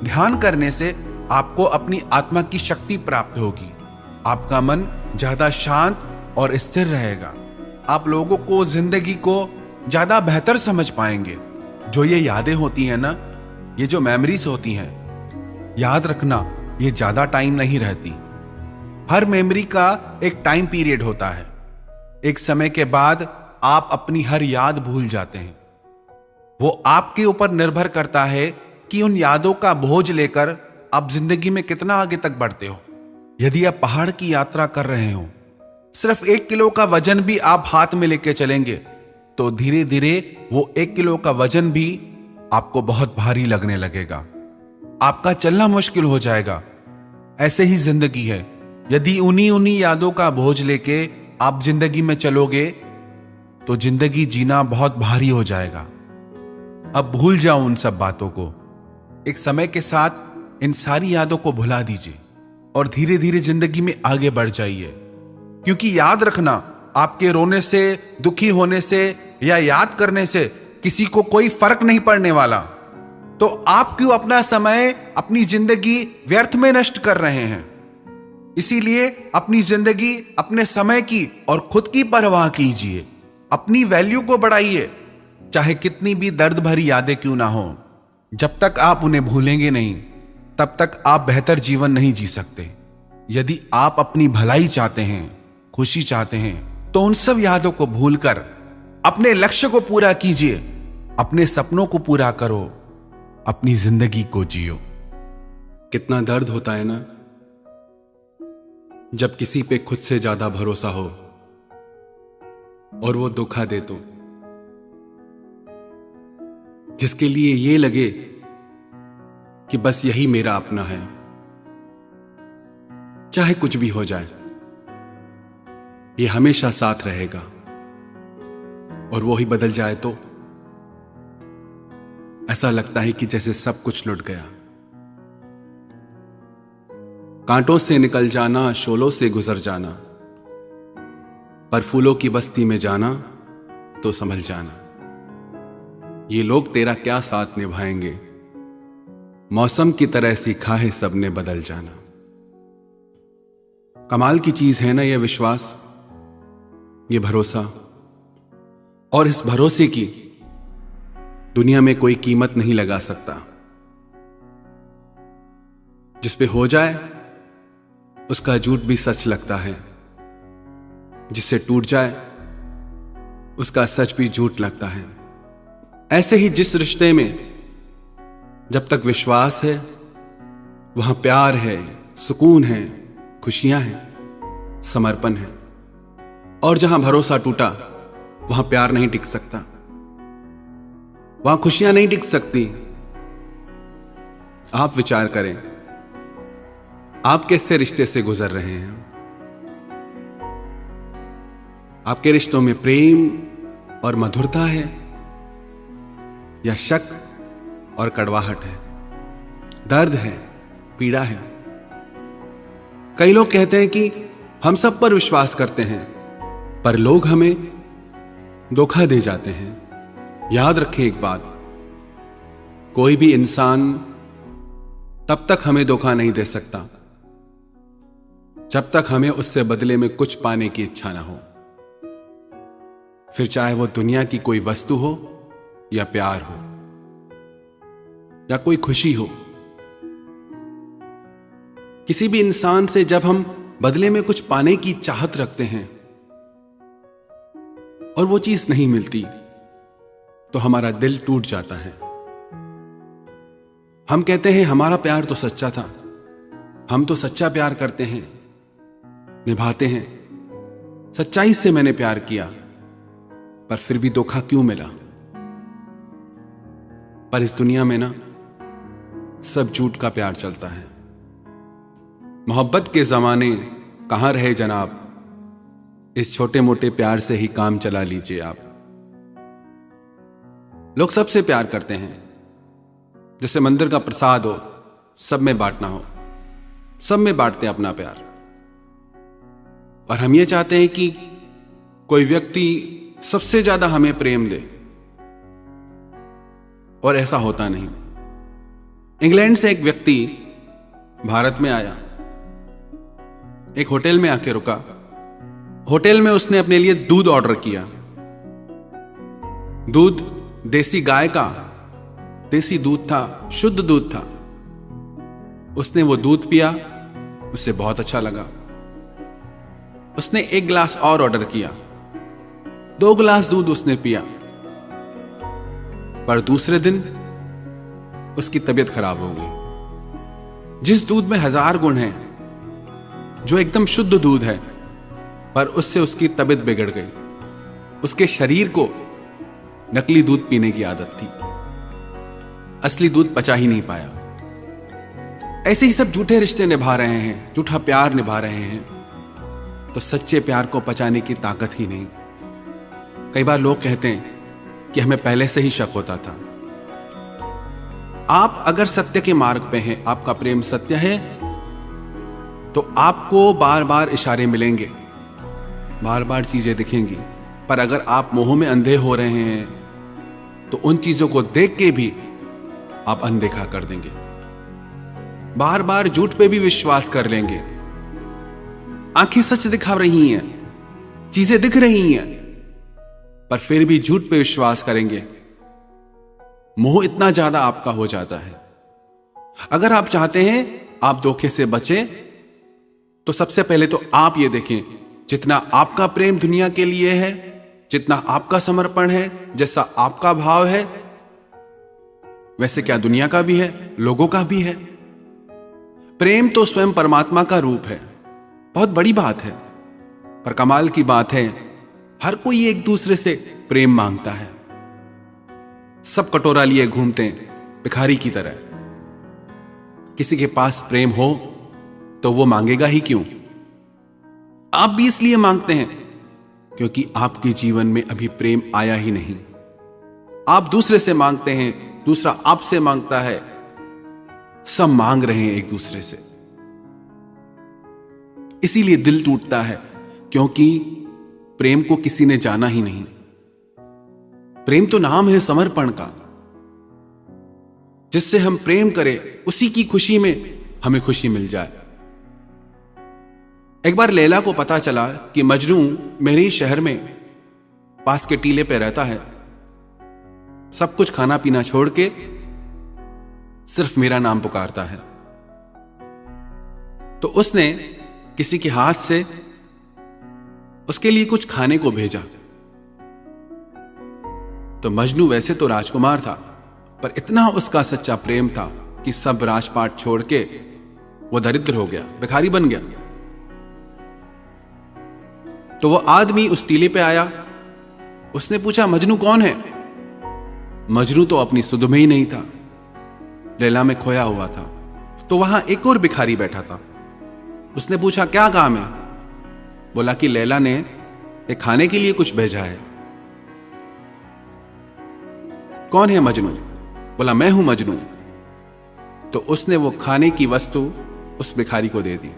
ध्यान करने से आपको अपनी आत्मा की शक्ति प्राप्त होगी, आपका मन ज्यादा शांत और स्थिर रहेगा, आप लोगों को, जिंदगी को ज्यादा बेहतर समझ पाएंगे। जो ये यादें होती हैं ना, ये जो मेमोरीज होती हैं, याद रखना, ये ज्यादा टाइम नहीं रहती। हर मेमोरी का एक टाइम पीरियड होता है। एक समय के बाद आप अपनी हर याद भूल जाते हैं। वो आपके ऊपर निर्भर करता है कि उन यादों का बोझ लेकर आप जिंदगी में कितना आगे तक बढ़ते हो। यदि आप पहाड़ की यात्रा कर रहे हो, सिर्फ 1 किलो का वजन भी आप हाथ में लेके चलेंगे, तो धीरे धीरे वो 1 किलो का वजन भी आपको बहुत भारी लगने लगेगा, आपका चलना मुश्किल हो जाएगा। ऐसे ही जिंदगी है। यदि उन्हीं यादों का बोझ लेके आप जिंदगी में चलोगे तो जिंदगी जीना बहुत भारी हो जाएगा। अब भूल जाओ उन सब बातों को। एक समय के साथ इन सारी यादों को भुला दीजिए और धीरे धीरे जिंदगी में आगे बढ़ जाइए। क्योंकि याद रखना, आपके रोने से, दुखी होने से या याद करने से किसी को कोई फर्क नहीं पड़ने वाला। तो आप क्यों अपना समय, अपनी जिंदगी व्यर्थ में नष्ट कर रहे हैं? इसीलिए अपनी जिंदगी, अपने समय की और खुद की परवाह कीजिए, अपनी वैल्यू को बढ़ाइए, चाहे कितनी भी दर्द भरी यादें क्यों ना हो। जब तक आप उन्हें भूलेंगे नहीं, तब तक आप बेहतर जीवन नहीं जी सकते। यदि आप अपनी भलाई चाहते हैं, खुशी चाहते हैं, तो उन सब यादों को भूलकर अपने लक्ष्य को पूरा कीजिए, अपने सपनों को पूरा करो, अपनी जिंदगी को जियो। कितना दर्द होता है ना, जब किसी पे खुद से ज्यादा भरोसा हो और वो धोखा दे तो, जिसके लिए ये लगे कि बस यही मेरा अपना है, चाहे कुछ भी हो जाए, ये हमेशा साथ रहेगा, और वो ही बदल जाए तो ऐसा लगता है कि जैसे सब कुछ लुट गया। कांटों से निकल जाना, शोलों से गुजर जाना, पर फूलों की बस्ती में जाना तो संभल जाना। ये लोग तेरा क्या साथ निभाएंगे, मौसम की तरह सीखा है सबने बदल जाना। कमाल की चीज है ना ये विश्वास, ये भरोसा, और इस भरोसे की दुनिया में कोई कीमत नहीं लगा सकता। जिस पे हो जाए उसका झूठ भी सच लगता है, जिससे टूट जाए उसका सच भी झूठ लगता है। ऐसे ही जिस रिश्ते में जब तक विश्वास है वहां प्यार है, सुकून है, खुशियां हैं, समर्पण है, और जहां भरोसा टूटा वहां प्यार नहीं टिक सकता, वहां खुशियां नहीं टिक सकती। आप विचार करें, आप कैसे रिश्ते से गुजर रहे हैं? आपके रिश्तों में प्रेम और मधुरता है या शक और कड़वाहट है? दर्द है, पीड़ा है। कई लोग कहते हैं कि हम सब पर विश्वास करते हैं, पर लोग हमें धोखा दे जाते हैं। याद रखें एक बात, कोई भी इंसान तब तक हमें धोखा नहीं दे सकता जब तक हमें उससे बदले में कुछ पाने की इच्छा ना हो, फिर चाहे वो दुनिया की कोई वस्तु हो या प्यार हो या कोई खुशी हो। किसी भी इंसान से जब हम बदले में कुछ पाने की चाहत रखते हैं और वो चीज नहीं मिलती, तो हमारा दिल टूट जाता है। हम कहते हैं हमारा प्यार तो सच्चा था, हम तो सच्चा प्यार करते हैं, निभाते हैं, सच्चाई से मैंने प्यार किया, पर फिर भी धोखा क्यों मिला। पर इस दुनिया में ना सब झूठ का प्यार चलता है। मोहब्बत के जमाने कहां रहे जनाब, इस छोटे मोटे प्यार से ही काम चला लीजिए आप। लोग सबसे प्यार करते हैं, जैसे मंदिर का प्रसाद हो, सब में बांटना हो, सब में बांटते हैं अपना प्यार। और हम ये चाहते हैं कि कोई व्यक्ति सबसे ज्यादा हमें प्रेम दे, और ऐसा होता नहीं। इंग्लैंड से एक व्यक्ति भारत में आया, एक होटल में आके रुका। होटल में उसने अपने लिए दूध ऑर्डर किया। दूध देसी गाय का देसी दूध था, शुद्ध दूध था। उसने वो दूध पिया, उसे बहुत अच्छा लगा। उसने एक गिलास और ऑर्डर किया, 2 गिलास दूध उसने पिया। पर दूसरे दिन उसकी तबीयत खराब हो गई। जिस दूध में 1000 गुण हैं, जो एकदम शुद्ध दूध है, पर उससे उसकी तबीयत बिगड़ गई। उसके शरीर को नकली दूध पीने की आदत थी, असली दूध पचा ही नहीं पाया। ऐसे ही सब झूठे रिश्ते निभा रहे हैं, झूठा प्यार निभा रहे हैं, तो सच्चे प्यार को पचाने की ताकत ही नहीं। कई बार लोग कहते हैं कि हमें पहले से ही शक होता था। आप अगर सत्य के मार्ग पे हैं, आपका प्रेम सत्य है, तो आपको बार बार इशारे मिलेंगे, बार बार चीजें दिखेंगी। पर अगर आप मोह में अंधे हो रहे हैं, तो उन चीजों को देख के भी आप अनदेखा कर देंगे, बार बार झूठ पे भी विश्वास कर लेंगे। आंखें सच दिखा रही हैं, चीजें दिख रही हैं, पर फिर भी झूठ पे विश्वास करेंगे। मोह इतना ज्यादा आपका हो जाता है। अगर आप चाहते हैं आप धोखे से बचें, तो सबसे पहले तो आप ये देखें, जितना आपका प्रेम दुनिया के लिए है, जितना आपका समर्पण है, जैसा आपका भाव है, वैसे क्या दुनिया का भी है, लोगों का भी है। प्रेम तो स्वयं परमात्मा का रूप है, बहुत बड़ी बात है। पर कमाल की बात है, हर कोई एक दूसरे से प्रेम मांगता है। सब कटोरा लिए घूमते हैं भिखारी की तरह। किसी के पास प्रेम हो तो वो मांगेगा ही क्यों? आप भी इसलिए मांगते हैं क्योंकि आपके जीवन में अभी प्रेम आया ही नहीं। आप दूसरे से मांगते हैं, दूसरा आपसे मांगता है, सब मांग रहे हैं एक दूसरे से। इसीलिए दिल टूटता है, क्योंकि प्रेम को किसी ने जाना ही नहीं। प्रेम तो नाम है समर्पण का। जिससे हम प्रेम करें, उसी की खुशी में हमें खुशी मिल जाए। एक बार लैला को पता चला कि मजनू मेरे ही शहर में पास के टीले पे रहता है, सब कुछ खाना पीना छोड़ के सिर्फ मेरा नाम पुकारता है। तो उसने किसी के हाथ से उसके लिए कुछ खाने को भेजा। तो मजनू वैसे तो राजकुमार था, पर इतना उसका सच्चा प्रेम था कि सब राजपाट छोड़ के वो दरिद्र हो गया, भिखारी बन गया। तो वो आदमी उस टीले पे आया, उसने पूछा मजनू कौन है? मजनू तो अपनी सुध में ही नहीं था, लैला में खोया हुआ था। तो वहां एक और भिखारी बैठा था। उसने पूछा क्या काम है? बोला कि लैला ने एक खाने के लिए कुछ भेजा है। कौन है मजनू? बोला मैं हूं मजनू। तो उसने वो खाने की वस्तु उस भिखारी को दे दी।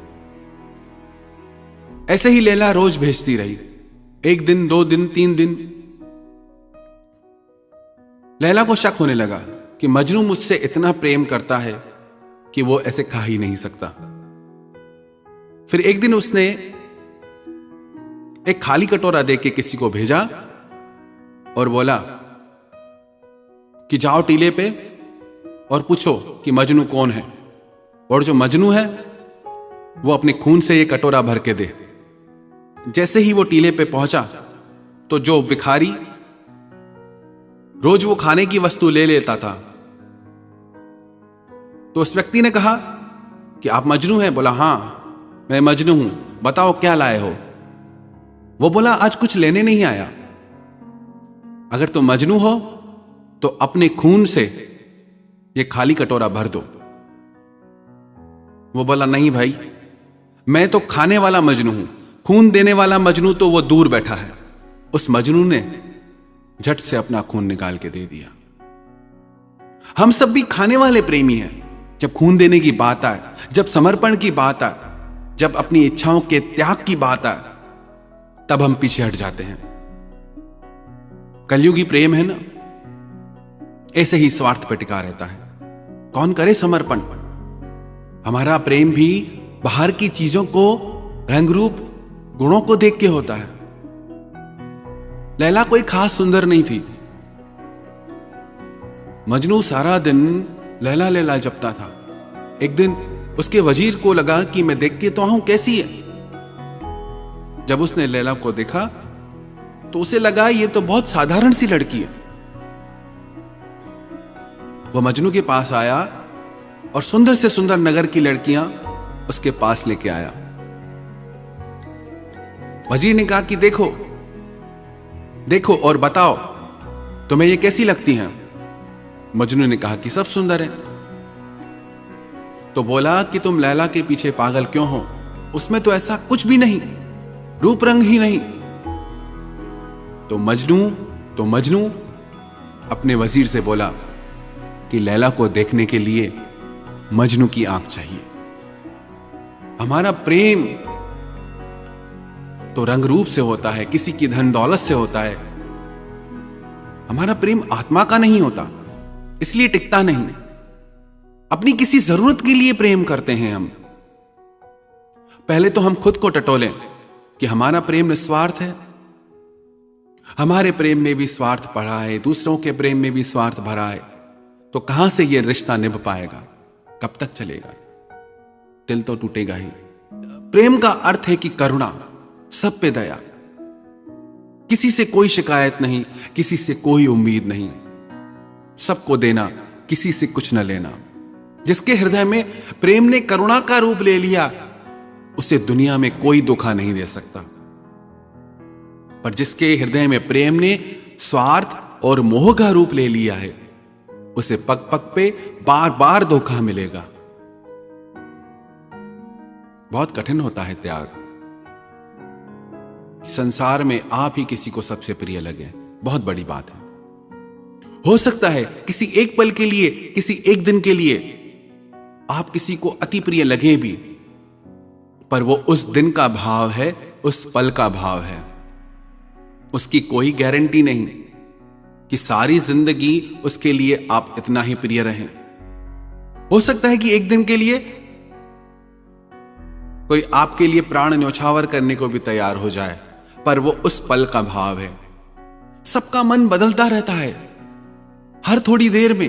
ऐसे ही लैला रोज भेजती रही। 1 दिन, 2 दिन, 3 दिन। लैला को शक होने लगा कि मजनू मुझसे इतना प्रेम करता है कि वो ऐसे खा ही नहीं सकता। फिर एक दिन उसने एक खाली कटोरा देके किसी को भेजा और बोला कि जाओ टीले पे और पूछो कि मजनू कौन है, और जो मजनू है वो अपने खून से ये कटोरा भर के दे। जैसे ही वो टीले पे पहुंचा तो जो भिखारी रोज वो खाने की वस्तु ले लेता था, तो उस व्यक्ति ने कहा कि आप मजनू हैं? बोला हां मैं मजनू हूं, बताओ क्या लाए हो? वो बोला आज कुछ लेने नहीं आया। अगर तुम मजनू हो तो अपने खून से ये खाली कटोरा भर दो। वो बोला नहीं भाई, मैं तो खाने वाला मजनू हूं, खून देने वाला मजनू तो वो दूर बैठा है। उस मजनू ने झट से अपना खून निकाल के दे दिया। हम सब भी खाने वाले प्रेमी हैं। जब खून देने की बात आए, जब समर्पण की बात आए, जब अपनी इच्छाओं के त्याग की बात आए, तब हम पीछे हट जाते हैं। कलयुगी प्रेम है ना, ऐसे ही स्वार्थ पे टिका रहता है। कौन करे समर्पण? हमारा प्रेम भी बाहर की चीजों को, रंग रूप, गुणों को देख के होता है। लैला कोई खास सुंदर नहीं थी। मजनू सारा दिन लैला लैला जपता था। एक दिन उसके वजीर को लगा कि मैं देख के तो आऊं कैसी है। जब उसने लैला को देखा तो उसे लगा ये तो बहुत साधारण सी लड़की है। वो मजनू के पास आया और सुंदर से सुंदर नगर की लड़कियां उसके पास लेके आया। वजीर ने कहा कि देखो देखो और बताओ तुम्हें ये कैसी लगती हैं? मजनू ने कहा कि सब सुंदर है। तो बोला कि तुम लैला के पीछे पागल क्यों हो? उसमें तो ऐसा कुछ भी नहीं, रूप रंग ही नहीं। तो मजनू अपने वजीर से बोला कि लैला को देखने के लिए मजनू की आंख चाहिए। हमारा प्रेम तो रंग रूप से होता है, किसी की धन दौलत से होता है। हमारा प्रेम आत्मा का नहीं होता, इसलिए टिकता नहीं। अपनी किसी जरूरत के लिए प्रेम करते हैं हम। पहले तो हम खुद को टटोलें कि हमारा प्रेम निस्वार्थ है। हमारे प्रेम में भी स्वार्थ पड़ा है, दूसरों के प्रेम में भी स्वार्थ भरा है, तो कहां से यह रिश्ता निभ पाएगा? कब तक चलेगा? दिल तो टूटेगा ही। प्रेम का अर्थ है कि करुणा, सब पे दया, किसी से कोई शिकायत नहीं, किसी से कोई उम्मीद नहीं, सबको देना, किसी से कुछ न लेना। जिसके हृदय में प्रेम ने करुणा का रूप ले लिया, उसे दुनिया में कोई धोखा नहीं दे सकता। पर जिसके हृदय में प्रेम ने स्वार्थ और मोह का रूप ले लिया है, उसे पग पग पे बार बार धोखा मिलेगा। बहुत कठिन होता है त्याग। संसार में आप ही किसी को सबसे प्रिय लगे, बहुत बड़ी बात है। हो सकता है किसी एक पल के लिए, किसी एक दिन के लिए आप किसी को अति प्रिय लगे भी, पर वो उस दिन का भाव है, उस पल का भाव है। उसकी कोई गारंटी नहीं कि सारी जिंदगी उसके लिए आप इतना ही प्रिय रहें। हो सकता है कि एक दिन के लिए कोई आपके लिए प्राण न्यौछावर करने को भी तैयार हो जाए, पर वो उस पल का भाव है। सबका मन बदलता रहता है हर थोड़ी देर में।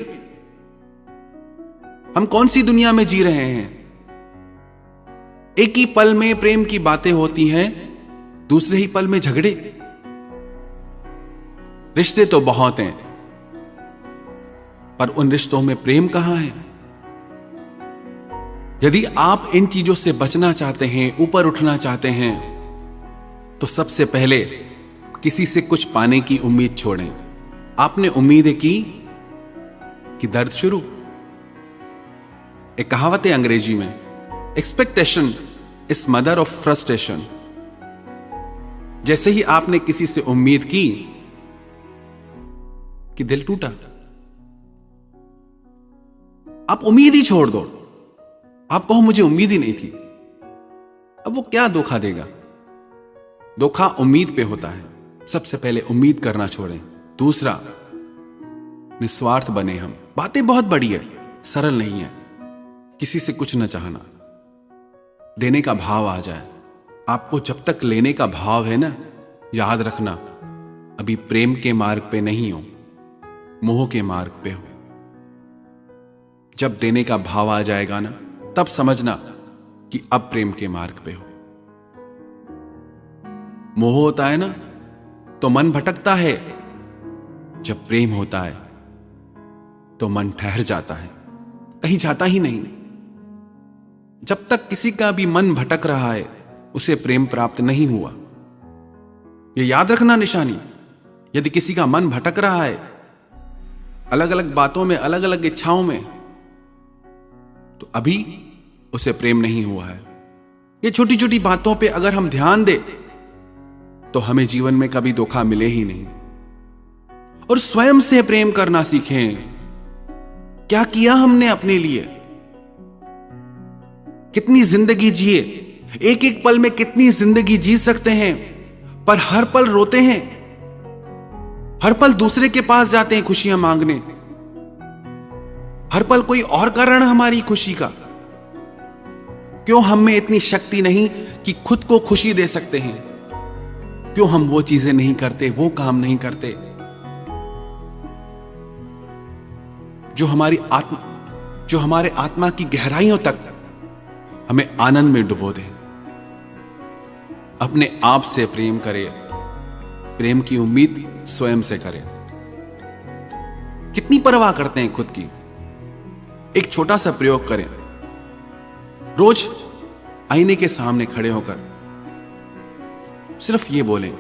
हम कौन सी दुनिया में जी रहे हैं? एक ही पल में प्रेम की बातें होती हैं, दूसरे ही पल में झगड़े। रिश्ते तो बहुत हैं, पर उन रिश्तों में प्रेम कहां है? यदि आप इन चीजों से बचना चाहते हैं, ऊपर उठना चाहते हैं, तो सबसे पहले किसी से कुछ पाने की उम्मीद छोड़ें। आपने उम्मीदें की कि दर्द शुरू। एक कहावत है अंग्रेजी में, expectation is mother of frustration. जैसे ही आपने किसी से उम्मीद की कि दिल टूटा। आप उम्मीद ही छोड़ दो। आप कहो मुझे उम्मीद ही नहीं थी। अब वो क्या धोखा देगा? धोखा उम्मीद पे होता है। सबसे पहले उम्मीद करना छोड़ें। दूसरा, निस्वार्थ बने हम। बातें बहुत बड़ी है, सरल नहीं है। किसी से कुछ न चाहना, देने का भाव आ जाए। आपको जब तक लेने का भाव है ना, याद रखना अभी प्रेम के मार्ग पे नहीं हो, मोह के मार्ग पे हो। जब देने का भाव आ जाएगा ना, तब समझना कि अब प्रेम के मार्ग पे हो। मोह होता है ना तो मन भटकता है, जब प्रेम होता है तो मन ठहर जाता है, कहीं जाता ही नहीं। जब तक किसी का भी मन भटक रहा है, उसे प्रेम प्राप्त नहीं हुआ। यह याद रखना निशानी। यदि किसी का मन भटक रहा है अलग अलग बातों में, अलग अलग इच्छाओं में, तो अभी उसे प्रेम नहीं हुआ है। ये छोटी छोटी बातों पे अगर हम ध्यान दें तो हमें जीवन में कभी धोखा मिले ही नहीं। और स्वयं से प्रेम करना सीखें। क्या किया हमने अपने लिए? कितनी जिंदगी जिए, एक एक पल में कितनी जिंदगी जी सकते हैं, पर हर पल रोते हैं, हर पल दूसरे के पास जाते हैं खुशियां मांगने। हर पल कोई और कारण हमारी खुशी का। क्यों हम में इतनी शक्ति नहीं कि खुद को खुशी दे सकते हैं? क्यों हम वो चीजें नहीं करते, वो काम नहीं करते जो हमारे आत्मा की गहराइयों तक हमें आनंद में डुबो दे। अपने आप से प्रेम करें। प्रेम की उम्मीद स्वयं से करें। कितनी परवाह करते हैं खुद की? एक छोटा सा प्रयोग करें। रोज आईने के सामने खड़े होकर सिर्फ ये बोलें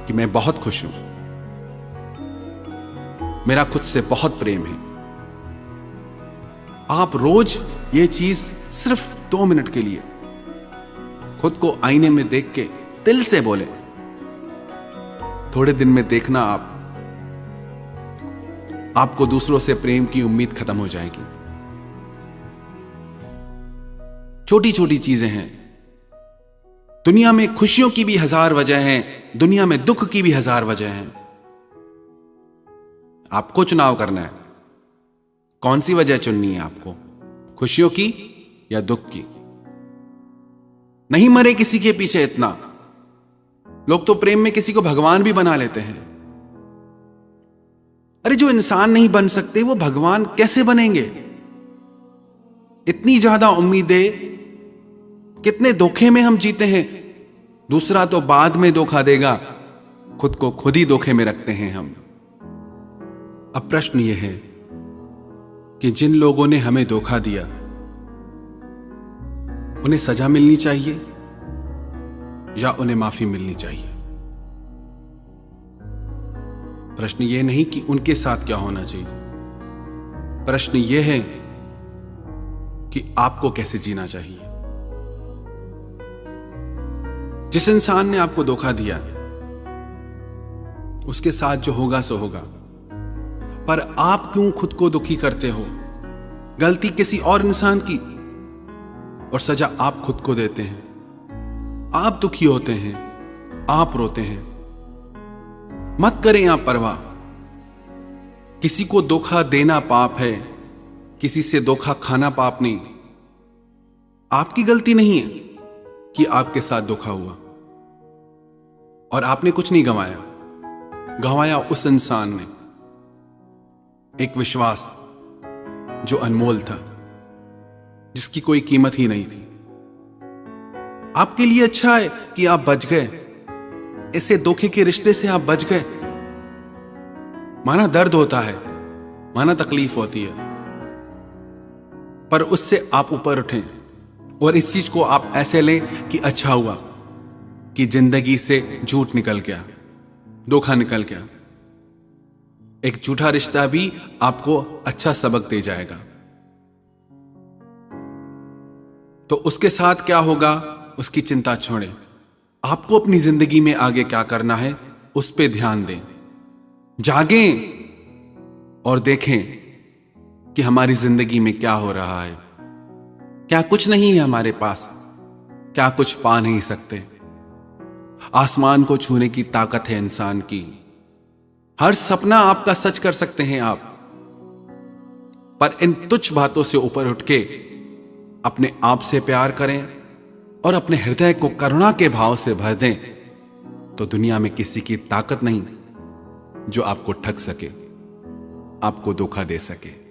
कि मैं बहुत खुश हूं, मेरा खुद से बहुत प्रेम है। आप रोज ये चीज सिर्फ 2 मिनट के लिए खुद को आईने में देख के दिल से बोले। थोड़े दिन में देखना आपको दूसरों से प्रेम की उम्मीद खत्म हो जाएगी। छोटी छोटी चीजें हैं। दुनिया में खुशियों की भी 1000 वजह हैं, दुनिया में दुख की भी 1000 वजह हैं। आपको चुनाव करना है, कौन सी वजह चुननी है आपको, खुशियों की या दुख की। नहीं मरे किसी के पीछे इतना। लोग तो प्रेम में किसी को भगवान भी बना लेते हैं। अरे जो इंसान नहीं बन सकते वो भगवान कैसे बनेंगे? इतनी ज्यादा उम्मीदें, कितने धोखे में हम जीते हैं। दूसरा तो बाद में धोखा देगा, खुद को खुद ही धोखे में रखते हैं हम। अब प्रश्न यह है कि जिन लोगों ने हमें धोखा दिया उन्हें सजा मिलनी चाहिए या उन्हें माफी मिलनी चाहिए? प्रश्न यह नहीं कि उनके साथ क्या होना चाहिए। प्रश्न यह है कि आपको कैसे जीना चाहिए। जिस इंसान ने आपको धोखा दिया उसके साथ जो होगा सो होगा, पर आप क्यों खुद को दुखी करते हो? गलती किसी और इंसान की और सजा आप खुद को देते हैं। आप दुखी होते हैं, आप रोते हैं। मत करें आप परवाह। किसी को धोखा देना पाप है, किसी से धोखा खाना पाप नहीं। आपकी गलती नहीं है कि आपके साथ धोखा हुआ और आपने कुछ नहीं गंवाया उस इंसान ने एक विश्वास जो अनमोल था, जिसकी कोई कीमत ही नहीं थी। आपके लिए अच्छा है कि आप बच गए, ऐसे धोखे के रिश्ते से आप बच गए। माना दर्द होता है, माना तकलीफ होती है, पर उससे आप ऊपर उठें और इस चीज को आप ऐसे लें कि अच्छा हुआ कि जिंदगी से झूठ निकल गया, धोखा निकल गया। एक झूठा रिश्ता भी आपको अच्छा सबक दे जाएगा। तो उसके साथ क्या होगा उसकी चिंता छोड़ें। आपको अपनी जिंदगी में आगे क्या करना है उस पे ध्यान दें। जागें और देखें कि हमारी जिंदगी में क्या हो रहा है। क्या कुछ नहीं है हमारे पास? क्या कुछ पा नहीं सकते? आसमान को छूने की ताकत है इंसान की। हर सपना आपका सच कर सकते हैं आप। पर इन तुच्छ बातों से ऊपर उठ के अपने आप से प्यार करें और अपने हृदय को करुणा के भाव से भर दें, तो दुनिया में किसी की ताकत नहीं जो आपको ठग सके, आपको धोखा दे सके।